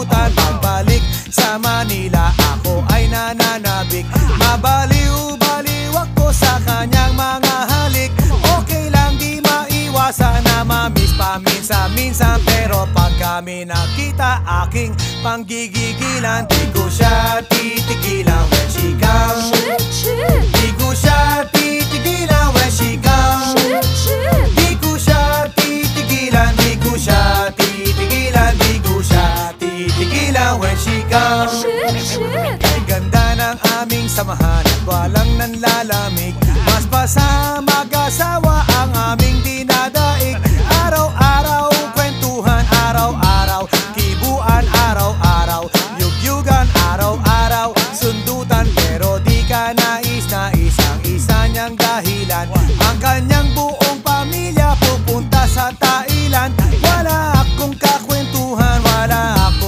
nakalimutan. Pagbalik sa Manila, ako ay nananabik. Mabaliw-baliw ako sa kanyang mga halik. Okay lang, di maiwasan na mamiss paminsan-minsan. Pero pag kami nakita, aking panggigigilan. Di ko siya titigilan when she comes. Di ko siya titigilan when she comes. Di ko siya titigilan, di ko siya titigilan, di ko siya titigilan when she comes. Kay ganda ng aming samahan at walang nanlalamig. Mas pasama